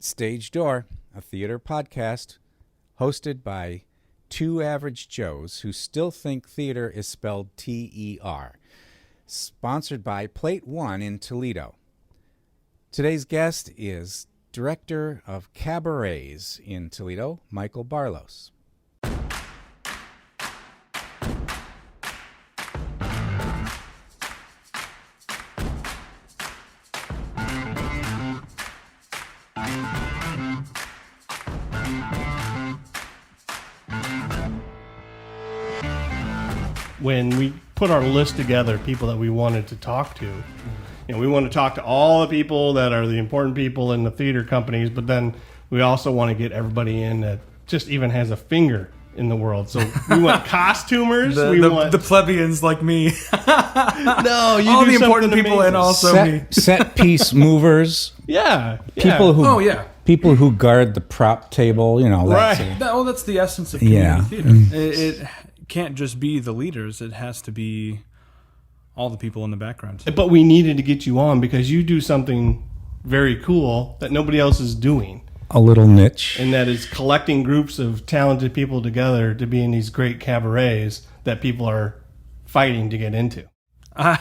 Stage Door, a theater podcast hosted by two average Joes who still think theater is spelled T-E-R. Sponsored by Plate One in Toledo. Today's guest is Director of Cabarets in Toledo, Michael Barlos. When we put our list together, people that we wanted to talk to, we want to talk to all the people that are the important people in the theater companies, but then we also want to get everybody in that just even has a finger in the world. So we want costumers. The plebeians like me. No, you all do the important people amazing. and also me. Set piece movers. Yeah. People who people who guard the prop table. Right. That's the essence of community theater. It can't just be the leaders. It has to be all the people in the background. But we needed to get you on because you do something very cool that nobody else is doing. A little niche. And that is collecting groups of talented people together to be in these great cabarets that people are fighting to get into. I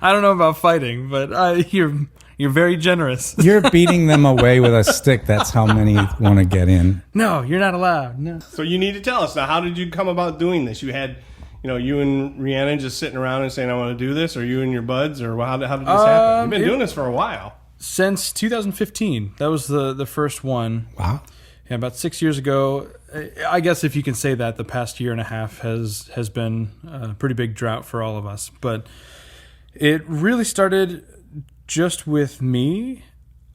don't know about fighting, but you're very generous. You're beating them away with a stick. That's how many want to get in. No, you're not allowed. No. So you need to tell us now. How did you come about doing this? You had, you and Rhiannon just sitting around and saying, "I want to do this," or you and your buds, or how did this happen? You've been doing this for a while. Since 2015. That was the first one. Wow. Yeah, about 6 years ago. I guess if you can say that, the past year and a half has been a pretty big drought for all of us. But it really started just with me.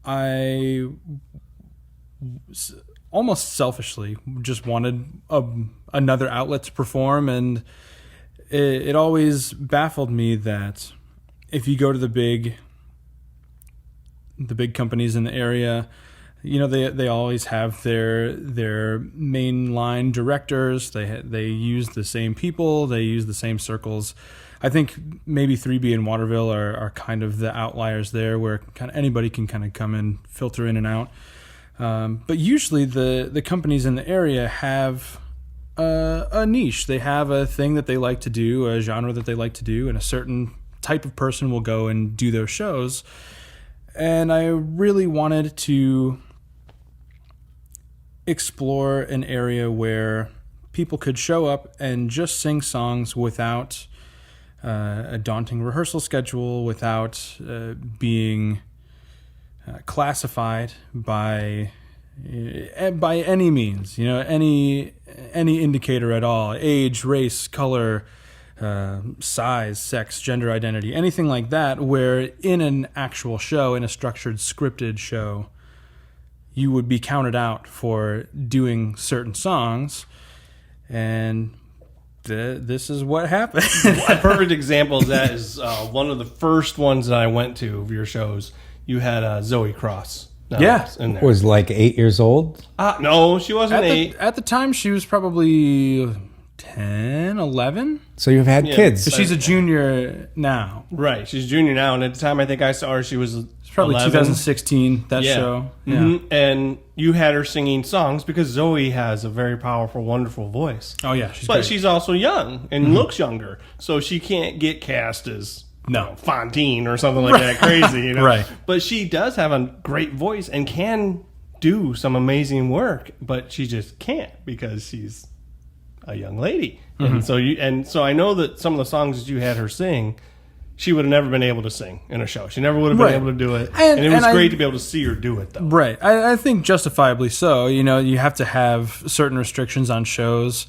I almost selfishly just wanted another outlet to perform, and it always baffled me that if you go to the big companies in the area, they always have their mainline directors. They use the same people. They use the same circles. I think maybe 3B and Waterville are kind of the outliers there, where kind of anybody can kind of come and filter in and out. But usually the companies in the area have a niche. They have a thing that they like to do, a genre that they like to do, and a certain type of person will go and do those shows. And I really wanted to explore an area where people could show up and just sing songs without a daunting rehearsal schedule, without being classified by any means, any indicator at all, age, race, color, size, sex, gender identity, anything like that, where in an actual show, in a structured, scripted show, you would be counted out for doing certain songs. And this is what happened. A perfect example of that is one of the first ones that I went to of your shows. You had Zoe Cross. In there. Was like 8 years old? No, she wasn't 8. At the time, she was probably 10, 11. So you've had kids. So she's a junior now. Right, she's a junior now. And at the time I think I saw her, she was probably 11. 2016, that show. Yeah. Mm-hmm. And you had her singing songs because Zoe has a very powerful, wonderful voice. Oh, yeah. She's also young and looks younger. So she can't get cast as Fontaine or something like that crazy. Right. But she does have a great voice and can do some amazing work. But she just can't because she's a young lady. Mm-hmm. And so I know that some of the songs that you had her sing, she would have never been able to sing in a show. She never would have been able to do it. And it was great to be able to see her do it, though. Right. I think justifiably so. You have to have certain restrictions on shows.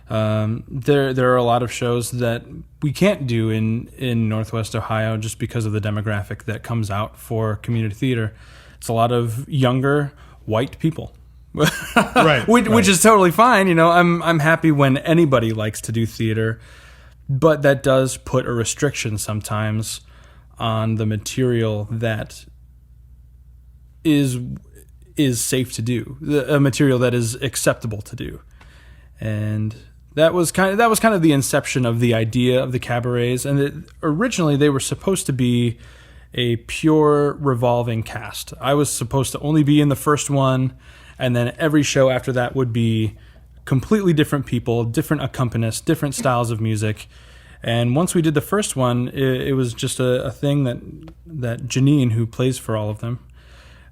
There are a lot of shows that we can't do in Northwest Ohio just because of the demographic that comes out for community theater. It's a lot of younger white people. Right. Which is totally fine. I'm happy when anybody likes to do theater. But that does put a restriction sometimes on the material that is safe to do, a material that is acceptable to do. And that was kind of the inception of the idea of the cabarets. And originally they were supposed to be a pure revolving cast. I was supposed to only be in the first one, and then every show after that would be completely different people, different accompanists, different styles of music. And once we did the first one, it was just a thing that Janine, who plays for all of them,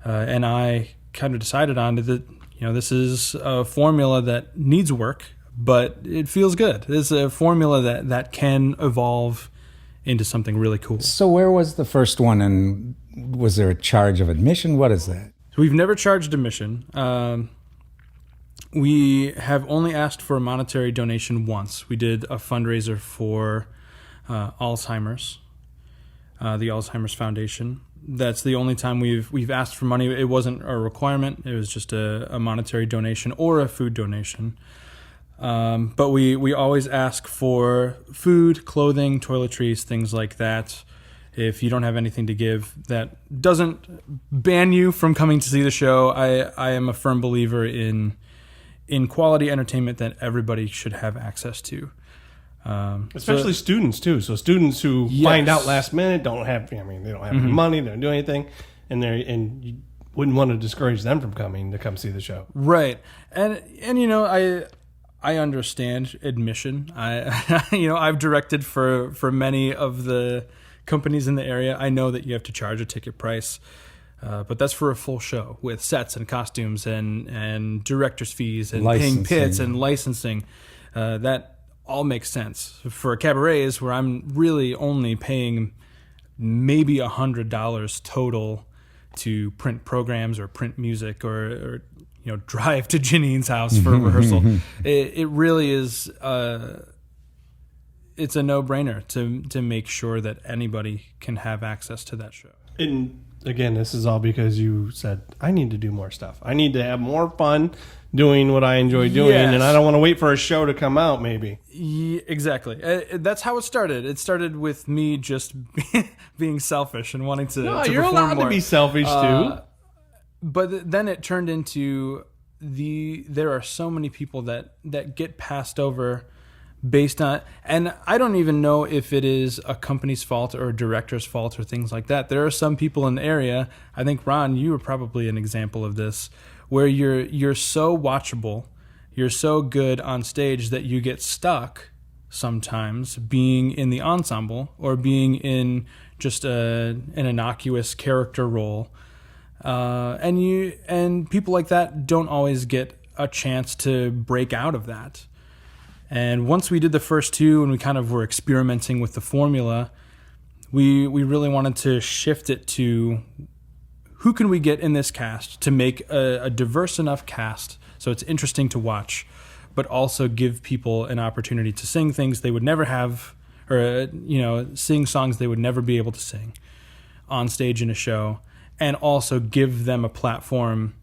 and I kind of decided on that, this is a formula that needs work, but it feels good. It's a formula that can evolve into something really cool. So where was the first one, and was there a charge of admission? What is that? So we've never charged admission. We have only asked for a monetary donation once. We did a fundraiser for Alzheimer's, the Alzheimer's Foundation. That's the only time we've asked for money. It wasn't a requirement. It was just a monetary donation or a food donation. But we always ask for food, clothing, toiletries, things like that. If you don't have anything to give, that doesn't ban you from coming to see the show. I am a firm believer in quality entertainment that everybody should have access to. Especially students too. So students who find out last minute they don't have any money, they don't do anything, and you wouldn't want to discourage them from coming to come see the show. Right. And I understand admission. I've directed for many of the companies in the area. I know that you have to charge a ticket price. But that's for a full show with sets and costumes and director's fees and paying pits and licensing. That all makes sense. For cabarets, where I'm really only paying maybe $100 total to print programs or print music or drive to Janine's house for rehearsal. It really is. It's a no-brainer to make sure that anybody can have access to that show. And again, this is all because you said, I need to do more stuff. I need to have more fun doing what I enjoy doing, and I don't want to wait for a show to come out, maybe. Yeah, exactly. That's how it started. It started with me just being selfish and wanting to you're perform allowed more. to be selfish, too. But then it turned into there are so many people that get passed over based on, and I don't even know if it is a company's fault or a director's fault or things like that. There are some people in the area, I think, Ron, you were probably an example of this, where you're so watchable, you're so good on stage that you get stuck sometimes being in the ensemble or being in just an innocuous character role. And people like that don't always get a chance to break out of that. And once we did the first two and we kind of were experimenting with the formula, we really wanted to shift it to who can we get in this cast to make a diverse enough cast so it's interesting to watch, but also give people an opportunity to sing things they would never have, or sing songs they would never be able to sing on stage in a show, and also give them a platform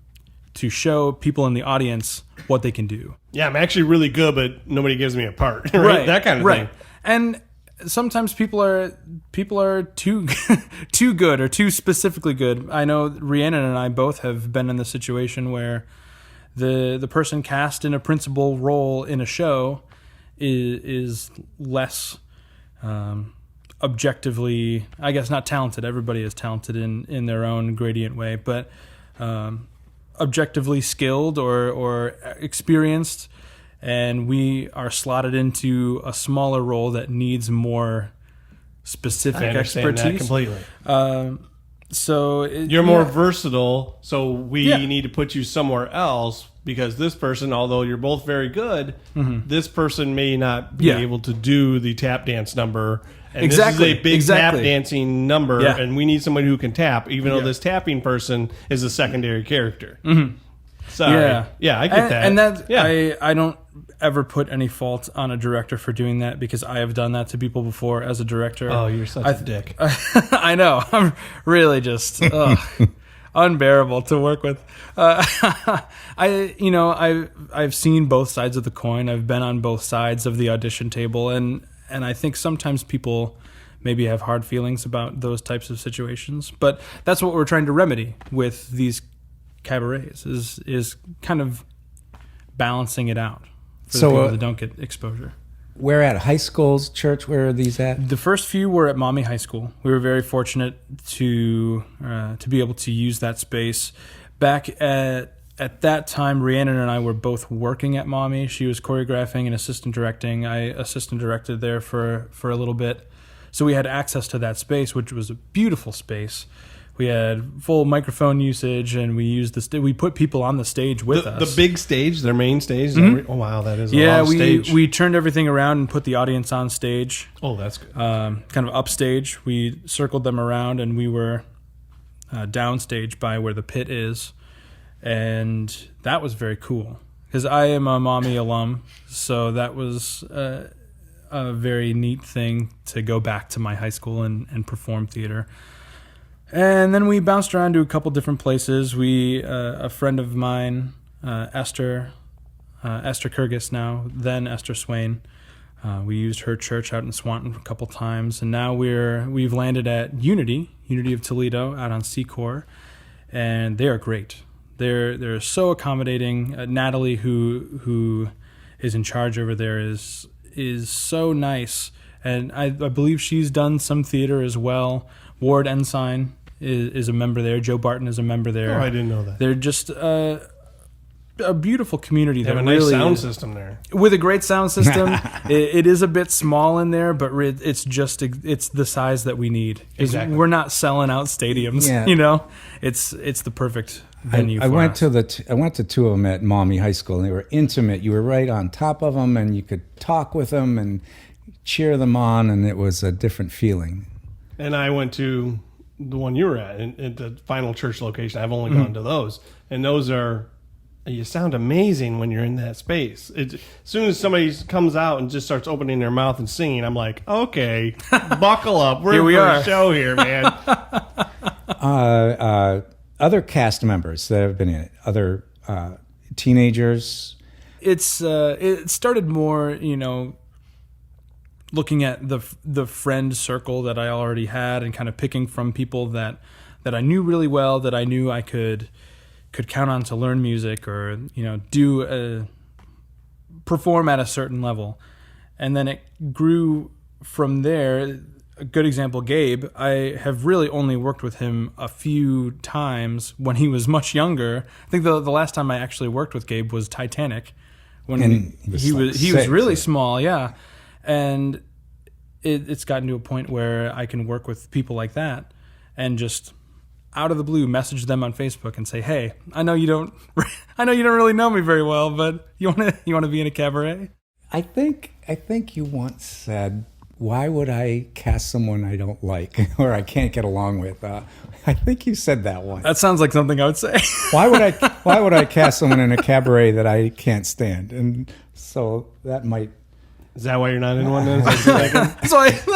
to show people in the audience what they can do. Yeah, I'm actually really good, but nobody gives me a part. Right? That kind of thing. And sometimes people are too too good or too specifically good. I know Rhiannon and I both have been in the situation where the person cast in a principal role in a show is less objectively, I guess, not talented. Everybody is talented in their own gradient way, but objectively skilled or experienced, and we are slotted into a smaller role that needs more specific expertise. That completely. So you're more versatile, so we need to put you somewhere else because this person, although you're both very good, this person may not be able to do the tap dance number. And this is a big tap dancing number, and we need somebody who can tap, even though this tapping person is a secondary character. Sorry. I get that. And that I don't ever put any fault on a director for doing that because I have done that to people before as a director. Oh, you're such a dick. I know. I'm really just unbearable to work with. I've seen both sides of the coin. I've been on both sides of the audition table, and I think sometimes people maybe have hard feelings about those types of situations. But that's what we're trying to remedy with these cabarets is kind of balancing it out for the people that don't get exposure. where at? High schools, church? Where are these at? The first few were at Mommy High School. We were very fortunate to be able to use that space. Back at that time, Rhiannon and I were both working at Mommy. She was choreographing and assistant directing. I assistant directed there for a little bit. So we had access to that space, which was a beautiful space. We had full microphone usage, and we put people on the stage with us. The big stage, their main stage? Mm-hmm. Oh, wow, that is a long stage. We turned everything around and put the audience on stage. Oh, that's good. Kind of upstage. We circled them around, and we were downstage by where the pit is. And that was very cool, because I am a Mommy alum, so that was a very neat thing to go back to my high school and perform theater. And then we bounced around to a couple different places. A friend of mine, Esther Kyrgyz now, then Esther Swain, we used her church out in Swanton a couple times, and now we've landed at Unity of Toledo out on Secor, and they are great. They're so accommodating. Natalie, who is in charge over there, is so nice, and I believe she's done some theater as well. Ward Ensign is a member there. Joe Barton is a member there. Oh, I didn't know that. They're just a beautiful community. They have a nice sound system there. With a great sound system. It is a bit small in there, but it's the size that we need. Exactly. We're not selling out stadiums. Yeah. You know, it's the perfect venue. I for went us. I went to two of them at Mommy High School, and they were intimate. You were right on top of them, and you could talk with them and cheer them on, and it was a different feeling. And I went to the one you were at the final church location. I've only gone to those, and those are. You sound amazing when you're in that space. As soon as somebody comes out and just starts opening their mouth and singing, I'm like, okay, buckle up. We're Here we for are. a show here, man. Other cast members that have been in it, other teenagers. It started more, looking at the friend circle that I already had and kind of picking from people that I knew really well, that I knew I could count on to learn music or perform at a certain level. And then it grew from there. A good example, Gabe. I have really only worked with him a few times when he was much younger. I think the last time I actually worked with Gabe was Titanic, when he was really small, yeah. And it's gotten to a point where I can work with people like that and just out of the blue message them on Facebook and say, "Hey, I know you don't really know me very well, but you want to be in a cabaret?" I think you once said, "Why would I cast someone I don't like or I can't get along with?" I think you said that once. That sounds like something I would say. Why would I cast someone in a cabaret that I can't stand? And so that might. Is that why you're not in one then? Is that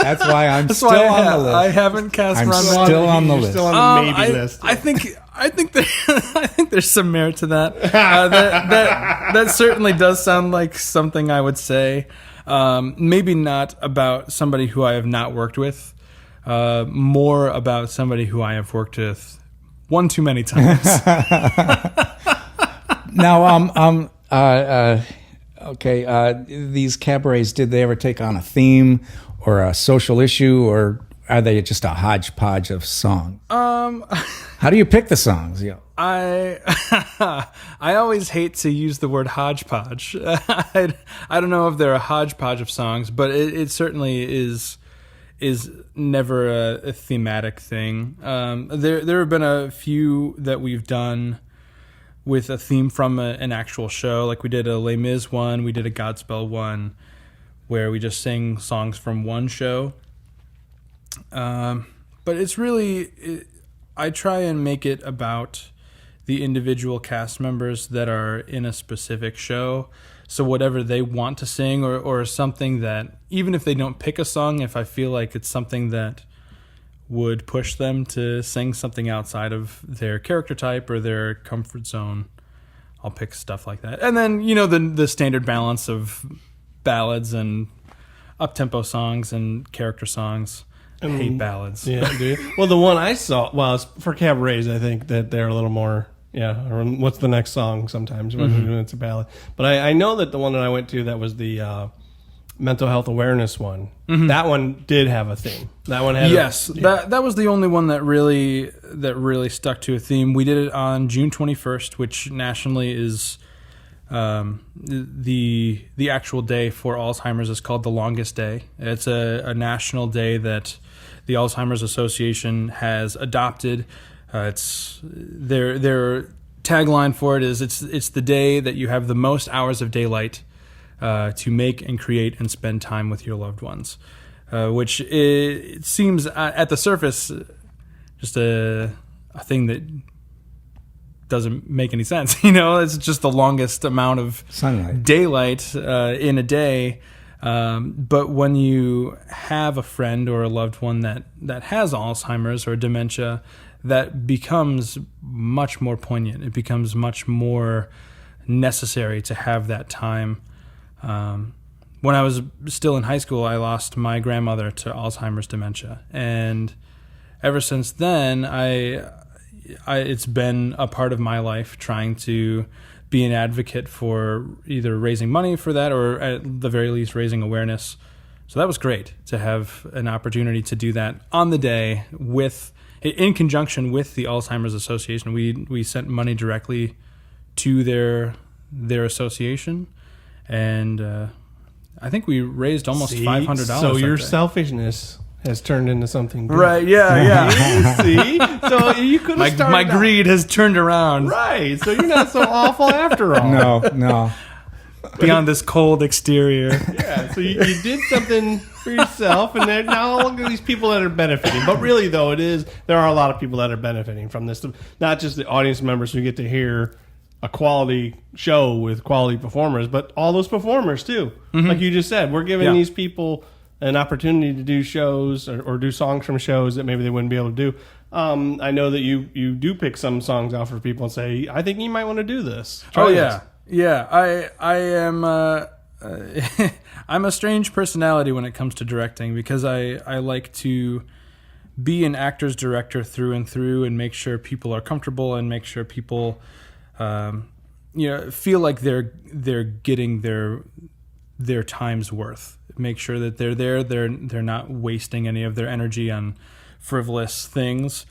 That's why I'm still on the list. I haven't cast I'm Ron still on the You're list. still on the maybe list. I think there's some merit to that. That certainly does sound like something I would say. Maybe not about somebody who I have not worked with. More about somebody who I have worked with one too many times. Now, okay, these cabarets, did they ever take on a theme or a social issue, or are they just a hodgepodge of songs? How do you pick the songs? Yeah. I always hate to use the word hodgepodge. I don't know if they're a hodgepodge of songs, but it certainly is never a thematic thing. There have been a few that we've done with a theme from an actual show. Like we did a Les Mis one, we did a Godspell one, where we just sing songs from one show. But it's really, I try and make it about the individual cast members that are in a specific show. So whatever they want to sing or something that, even if they don't pick a song, if I feel like it's something that would push them to sing something outside of their character type or their comfort zone, I'll pick stuff like that. And then, the standard balance of ballads and up-tempo songs and character songs. I hate ballads. Yeah, do you? Well, the one I saw, it's for cabarets, I think that they're a little more, or what's the next song sometimes when it's a ballad. But I know that the one that I went to that was the mental health awareness one. That one did have a theme. That one had that was the only one that really stuck to a theme. We did it on June 21st, which nationally is the actual day for Alzheimer's is called the longest day. It's a national day that the Alzheimer's Association has adopted. It's their tagline for it is it's the day that you have the most hours of daylight to make and create and spend time with your loved ones, which it seems at the surface just a thing that doesn't make any sense. It's just the longest amount of sunlight, daylight in a day. But when you have a friend or a loved one that has Alzheimer's or dementia, that becomes much more poignant. It becomes much more necessary to have that time. When I was still in high school, I lost my grandmother to Alzheimer's dementia. And ever since then, it's been a part of my life trying to be an advocate for either raising money for that or at the very least raising awareness. So that was great to have an opportunity to do that on the day in conjunction with the Alzheimer's Association. We sent money directly to their association, and I think we raised almost $500. So your selfishness has turned into something good. Right, yeah. See? So you could have started... My greed has turned around. Right, so you're not so awful after all. No. Beyond this cold exterior. Yeah, so you did something for yourself, and then now look at these people that are benefiting. But really, though, there are a lot of people that are benefiting from this. Not just the audience members who get to hear a quality show with quality performers, but all those performers, too. Mm-hmm. Like you just said, we're giving these people an opportunity to do shows or do songs from shows that maybe they wouldn't be able to do. I know that you do pick some songs out for people and say, I think you might want to do this. Try this. Yeah, I am. I'm a strange personality when it comes to directing because I like to be an actor's director through and through and make sure people are comfortable and make sure people, feel like they're getting their time's worth. Make sure that they're there. They're not wasting any of their energy on frivolous things.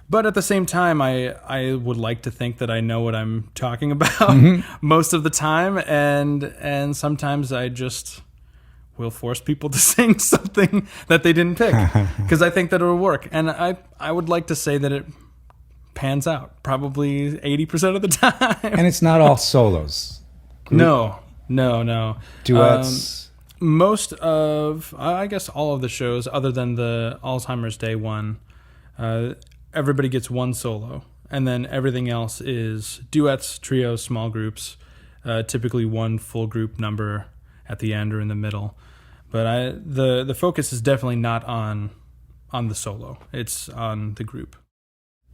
But at the same time, I would like to think that I know what I'm talking about most of the time, and sometimes I just will force people to sing something that they didn't pick because I think that it'll work. And I would like to say that it pans out probably 80% of the time. And it's not all solos. No. Duets. Most of, I guess, all of the shows, other than the Alzheimer's Day one, everybody gets one solo, and then everything else is duets, trios, small groups, typically one full group number at the end or in the middle. But the focus is definitely not on the solo; it's on the group.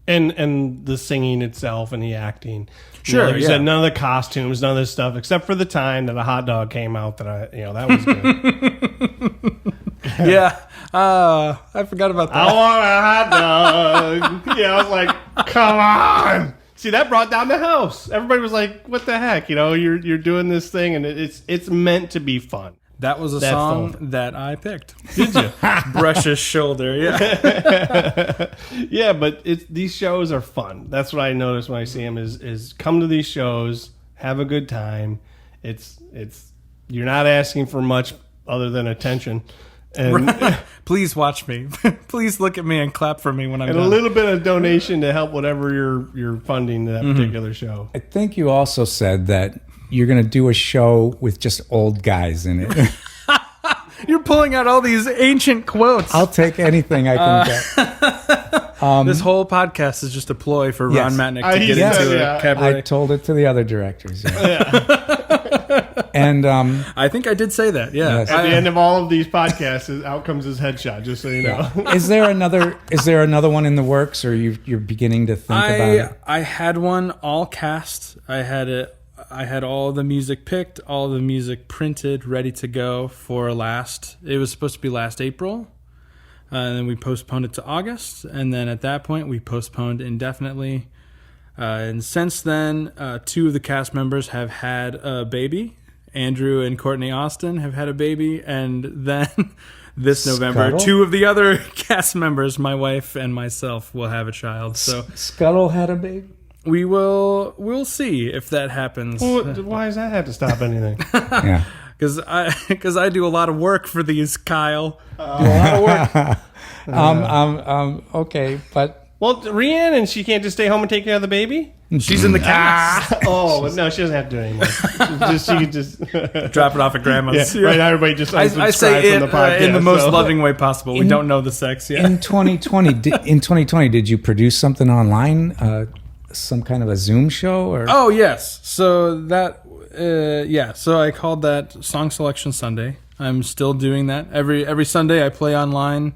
And the singing itself and the acting. Sure, like you said, none of the costumes, none of this stuff, except for the time that a hot dog came out that that was good. Yeah. I forgot about that. I want a hot dog. I was like, come on. See, that brought down the house. Everybody was like, what the heck? You're doing this thing, and it's meant to be fun. That was a song that I picked. Did you? Brush his shoulder, yeah. Yeah, but these shows are fun. That's what I notice when I see them is come to these shows, have a good time. It's you're not asking for much other than attention. And please watch me. Please look at me and clap for me when I'm done. And a little bit of donation to help whatever you're funding that particular show. I think you also said that you're going to do a show with just old guys in it. You're pulling out all these ancient quotes. I'll take anything I can get. This whole podcast is just a ploy for Ron Matnick to get into a cabaret. I told it to the other directors. And I think I did say that. Yeah. Yes. At the end of all of these podcasts, out comes his headshot. Just so you know. Is there another one in the works, or you're beginning to think about it? I had one all cast. I had all the music picked, all the music printed, ready to go for it was supposed to be last April. And then we postponed it to August. And then at that point, we postponed indefinitely. And since then, 2 of the cast members have had a baby. Andrew and Courtney Austin have had a baby, and then this November, Scuttle? 2 of the other cast members, my wife and myself, will have a child. So Scuttle had a baby? we'll see if that happens. Well, why does that have to stop anything? Yeah. Because I do a lot of work for these, Kyle. A lot of work. Okay, but Well, Rhiannon, she can't just stay home and take care of the baby? She's in the cast. Oh, no, she doesn't have to do it anymore. She can just Drop it off at grandma's. Yeah, right, everybody just I unsubscribe say from it the podcast. in the most so. loving way possible. We don't know the sex yet. in 2020, did you produce something online? Some kind of a Zoom show? Or Oh, yes. So that, so I called that Song Selection Sunday. I'm still doing that. Every Sunday I play online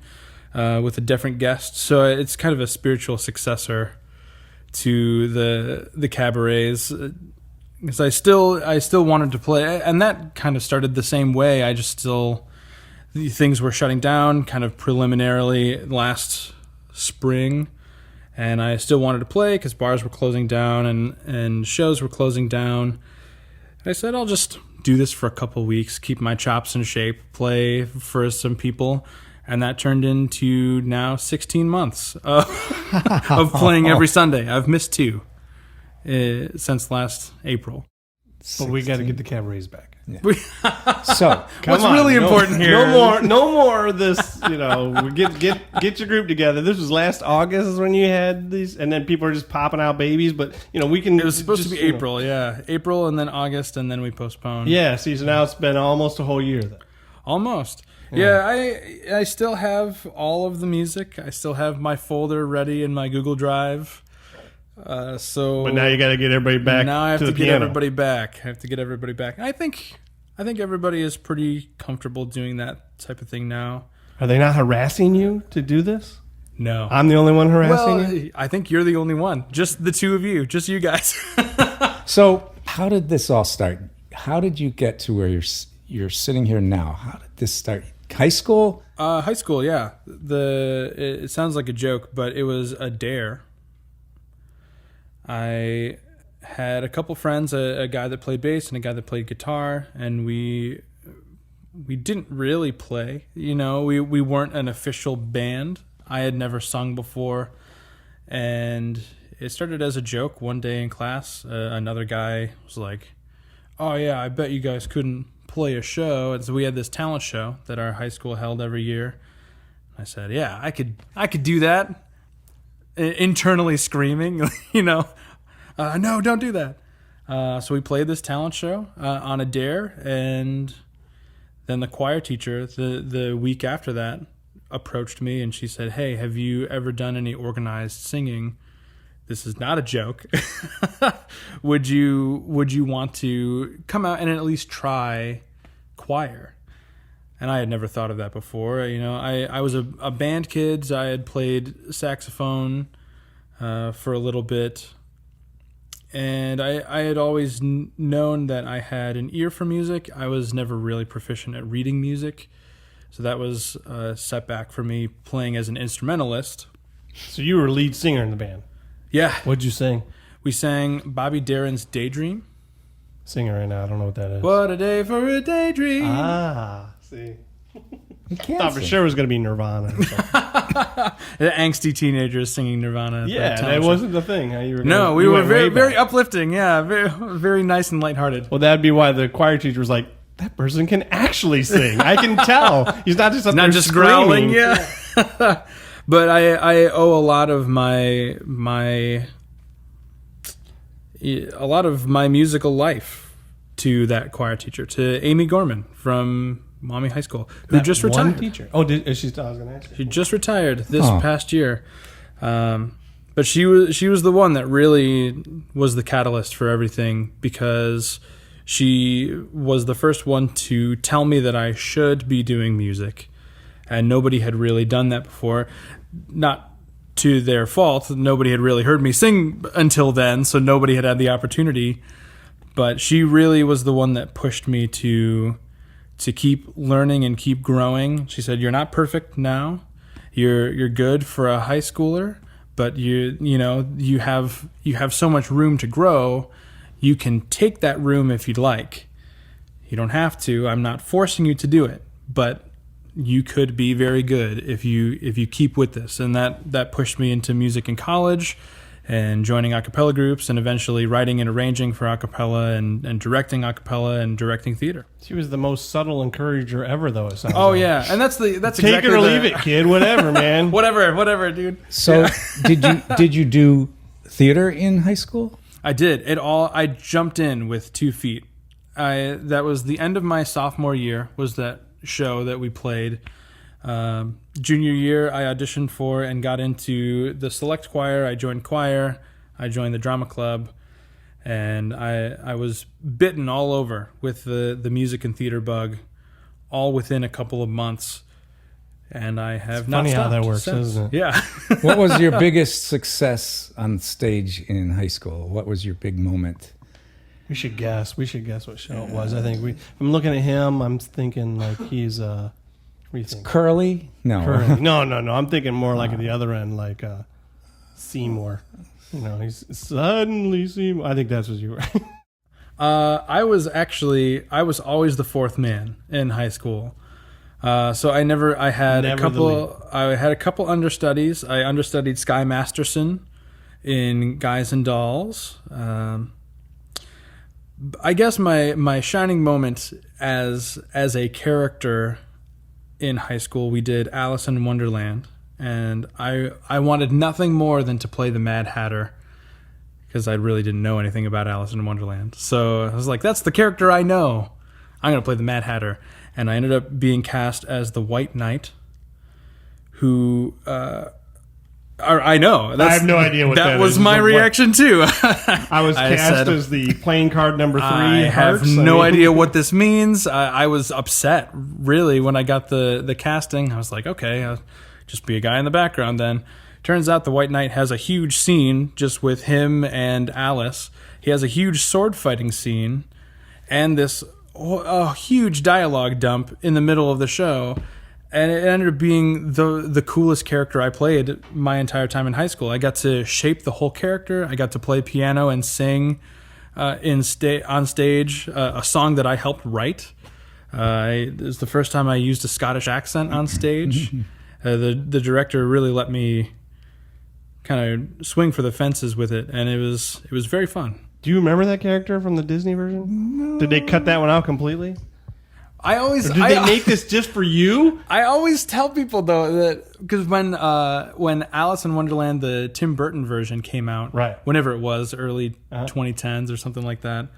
with a different guest. So it's kind of a spiritual successor to the cabarets. Because I still wanted to play, and that kind of started the same way. Things were shutting down kind of preliminarily last spring, and I still wanted to play because bars were closing down and shows were closing down. I said, I'll just do this for a couple weeks, keep my chops in shape, play for some people, and that turned into now 16 months of playing every Sunday. I've missed 2 since last April. But we got to get the cabarets back. So What's really important here? No more of this. Get your group together. This was last August is when you had these, and then people are just popping out babies. But we can. It was supposed to be April, April, and then August, and then we postponed. Yeah, see, so now it's been almost a whole year. Then. Almost. Yeah, I still have all of the music. I still have my folder ready in my Google Drive. But now you got to get everybody back. Now I have to to the get piano. everybody back. And I think everybody is pretty comfortable doing that type of thing now. Are they not harassing you to do this? No. I'm the only one harassing you? I think you're the only one. Just the 2 of you. Just you guys. So how did this all start? How did you get to where you're sitting here now? How did this start? High school? High school, yeah. It sounds like a joke, but it was a dare. I had a couple friends, a guy that played bass and a guy that played guitar, and we didn't really play. We weren't an official band. I had never sung before, and it started as a joke. One day in class, another guy was like, "Oh yeah, I bet you guys couldn't play a show." And so we had this talent show that our high school held every year. I said, "Yeah, I could do that." Internally screaming, no, don't do that. So we played this talent show on a dare, and then the choir teacher the week after that approached me, and she said, "Hey, have you ever done any organized singing? This is not a joke. Would you want to come out and at least try choir?" And I had never thought of that before. I was a band kid. So I had played saxophone for a little bit. And I had always known that I had an ear for music. I was never really proficient at reading music. So that was a setback for me playing as an instrumentalist. So you were lead singer in the band. Yeah. What'd you sing? We sang Bobby Darin's Daydream. Singer right now. I don't know what that is. What a day for a daydream. See. You can't Thought for sing. sure it was going to be Nirvana. The angsty teenagers singing Nirvana. Yeah, that wasn't the thing. How you were No, we you were went way very, back. very uplifting. Yeah, very, very nice and lighthearted. Well, that'd be why the choir teacher was like, that person can actually sing. I can tell. He's not just up Not there just screaming. growling. Yeah. But I owe a lot of my musical life to that choir teacher, to Amy Gorman from Mommy High School, who That just one retired. teacher. Oh, I was going to ask you. She just retired this Oh. past year. But she was the one that really was the catalyst for everything, because she was the first one to tell me that I should be doing music, and nobody had really done that before. Not to their fault, nobody had really heard me sing until then, so nobody had the opportunity. But she really was the one that pushed me to keep learning and keep growing. She said, "You're not perfect now. You're good for a high schooler, but you have so much room to grow. You can take that room if you'd like. You don't have to. I'm not forcing you to do it, but you could be very good if you keep with this. And that pushed me into music in college and joining a cappella groups and eventually writing and arranging for a cappella and directing a cappella and directing theater. She was the most subtle encourager ever, though, it sounds Oh, like. yeah. And that's Take exactly it or leave it, kid. Whatever, man. Whatever, dude. So did you do theater in high school? I did. I jumped in with 2 feet. That was the end of my sophomore year, was that show that we played. Junior year, I auditioned for and got into the select choir. I joined choir. I joined the drama club. And I was bitten all over with the music and theater bug, all within a couple of months. And I have not stopped. Funny how that works, since. isn't it? Yeah. What was your biggest success on stage in high school? What was your big moment? We should guess what show it was. I think I'm looking at him. I'm thinking like he's what do you think? Curly? No. Curly. No. I'm thinking more like at the other end, like Seymour. You know, he's suddenly Seymour. I think that's what you were. I was always the 4th man in high school. So I had a couple understudies. I understudied Sky Masterson in Guys and Dolls. I guess my shining moment as a character in high school, we did Alice in Wonderland, and I wanted nothing more than to play the Mad Hatter because I really didn't know anything about Alice in Wonderland. So I was like, that's the character I know. I'm going to play the Mad Hatter. And I ended up being cast as the White Knight, who... I know. I have no idea what that is. That was my reaction, too. I was cast as the playing card number 3. I have no idea what this means. I was upset, really, when I got the casting. I was like, okay, I'll just be a guy in the background then. Turns out the White Knight has a huge scene just with him and Alice. He has a huge sword fighting scene and this huge dialogue dump in the middle of the show. And it ended up being the coolest character I played my entire time in high school. I got to shape the whole character. I got to play piano and sing on stage a song that I helped write. It was the first time I used a Scottish accent on stage. The director really let me kind of swing for the fences with it, and it was very fun. Do you remember that character from the Disney version? No. Did they cut that one out completely? Or did they make this just for you? I always tell people though that because when Alice in Wonderland, the Tim Burton version came out, right, whenever it was, early 2010s or something like that,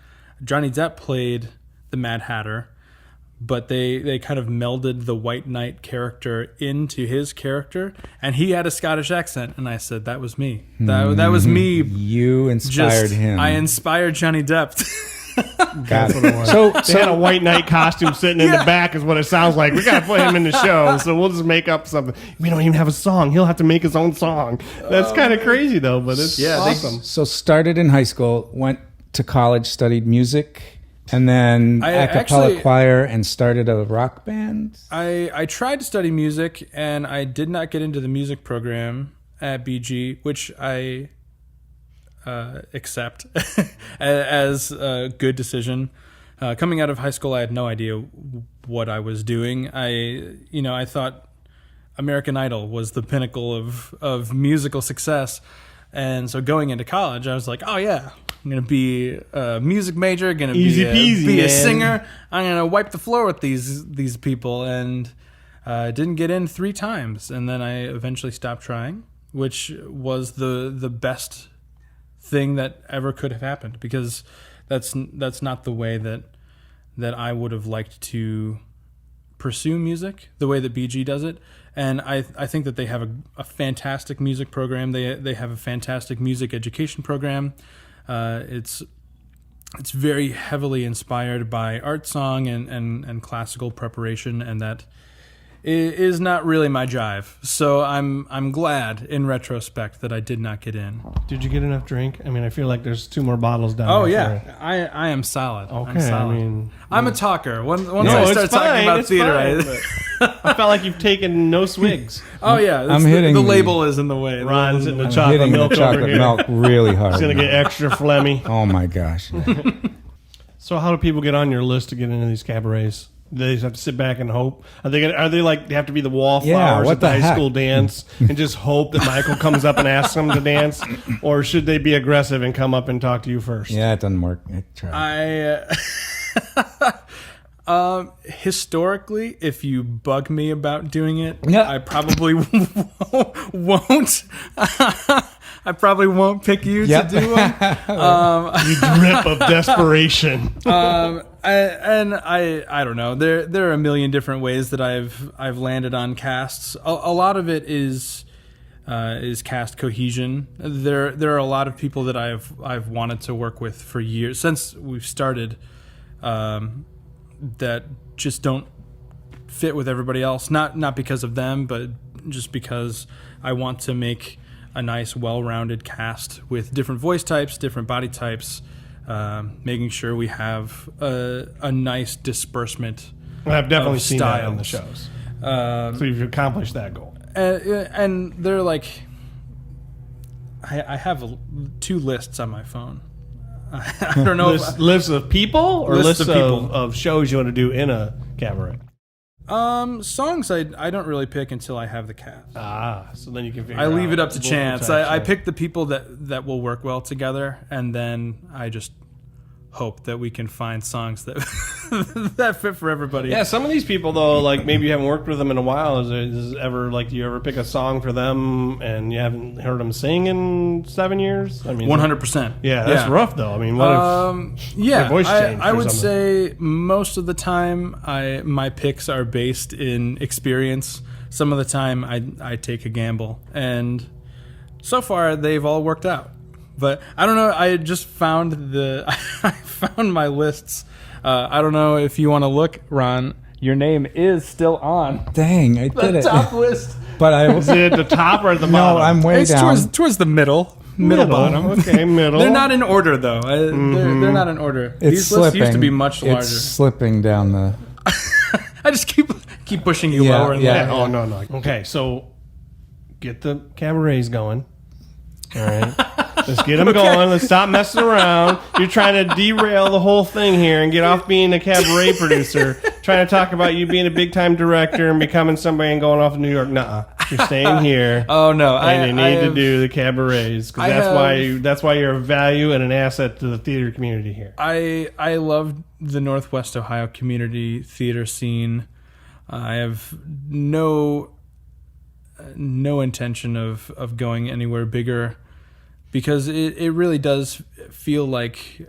Johnny Depp played the Mad Hatter, but they kind of melded the White Knight character into his character, and he had a Scottish accent, and I said that was me. That was me. You inspired him. I inspired Johnny Depp. Got it. So they had a White Knight costume sitting in the back is what it sounds like. We got to put him in the show, so we'll just make up something. We don't even have a song. He'll have to make his own song. That's kind of crazy, though, but it's awesome. So started in high school, went to college, studied music, and then a cappella choir, and started a rock band? I tried to study music, and I did not get into the music program at BG, which I... accept as a good decision. Coming out of high school, I had no idea what I was doing. I thought American Idol was the pinnacle of musical success. And so going into college, I was like, oh yeah, I'm going to be a music major, going to be a singer. I'm going to wipe the floor with these people. And didn't get in 3 times. And then I eventually stopped trying, which was the best thing that ever could have happened, because that's not the way that I would have liked to pursue music, the way that BG does it. And I think that they have a fantastic music program. They have a fantastic music education program. It's very heavily inspired by art song and classical preparation, and that is not really my jive. So I'm glad in retrospect that I did not get in. Did you get enough drink? I mean, I feel like there's 2 more bottles down there. Oh yeah, I am solid. Okay, I'm solid. I mean, I'm a talker. Once I start talking about theater, I felt like you've taken no swigs. Oh yeah, I'm hitting the label is in the way. Ron's hitting the I'm chocolate hitting milk the chocolate over here. milk really hard. It's gonna get extra phlegmy. Oh my gosh. So how do people get on your list to get into these cabarets? They just have to sit back and hope. Are they like they have to be the wallflowers what at the the high heck? school dance and just hope that Michael comes up and asks them to dance, or should they be aggressive and come up and talk to you first? Yeah, it doesn't work. I tried. Historically, if you bug me about doing it, Yeah. I probably won't. I probably won't pick you Yep. to do one. You drip of desperation. I don't know. There are a million different ways that I've landed on casts. A lot of it is cast cohesion. There are a lot of people that I've wanted to work with for years since we've started. That just don't fit with everybody else. Not because of them, but just because I want to make a nice, well-rounded cast with different voice types, different body types, making sure we have a nice disbursement. I've definitely of seen that on the styles. shows. So you've accomplished that goal. And they're like, I have 2 lists on my phone. I don't know. Lists of people or Lists lists of people. of shows you want to do in a cabaret? Songs I don't really pick until I have the cast. So then you can figure I leave out it up to vocal chance. types, I yeah. pick the people that will work well together, and then I just hope that we can find songs that that fit for everybody. Yeah, some of these people though, like maybe you haven't worked with them in a while. Is it ever like, do you ever pick a song for them and you haven't heard them sing in 7 years? I mean, 100%. Yeah, that's rough though. I mean, what if their voice changed I or would something? say most of the time my picks are based in experience. Some of the time I take a gamble, and so far they've all worked out. But I don't know. I just found I found my lists. I don't know if you want to look, Ron. Your name is still on Dang, I did the it. top list. But I Is it at the top or at the no, bottom? I'm way It's down. towards the middle bottom. Okay, middle. They're not in order though. They're not in order. It's These slipping. lists used to be much larger. It's slipping down the. I just keep pushing you Yeah, lower and yeah. lower. Oh no. Okay, so get the cabarets going. All right. Let's get them going. Let's stop messing around. You're trying to derail the whole thing here and get off being a cabaret producer. Trying to talk about you being a big time director and becoming somebody and going off to New York. Nuh-uh. You're staying here. Oh no! And you need to do the cabarets because that's why you're a value and an asset to the theater community here. I love the Northwest Ohio community theater scene. I have no intention of going anywhere bigger, because it really does feel like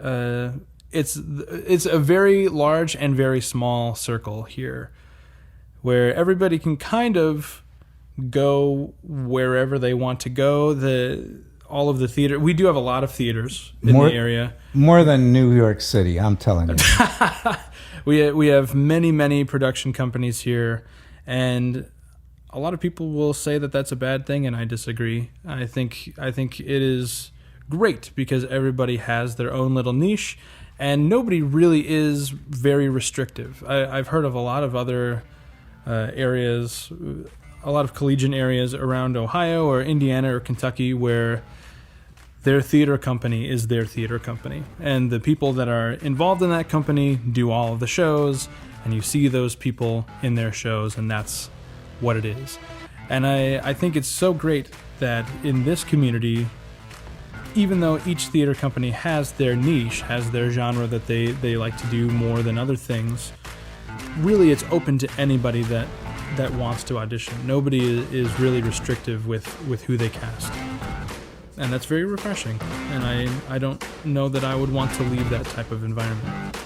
it's a very large and very small circle here, where everybody can kind of go wherever they want to go. All of the theater, we do have a lot of theaters in the area. More than New York City, I'm telling you. We have many production companies here, and a lot of people will say that that's a bad thing, and I disagree. I think it is great because everybody has their own little niche, and nobody really is very restrictive. I've heard of a lot of other areas, a lot of collegiate areas around Ohio or Indiana or Kentucky where their theater company is their theater company, and the people that are involved in that company do all of the shows, and you see those people in their shows, and that's what it is. And I think it's so great that in this community, even though each theater company has their niche, has their genre that they like to do more than other things, really it's open to anybody that wants to audition. Nobody is really restrictive with who they cast. And that's very refreshing. And I don't know that I would want to leave that type of environment.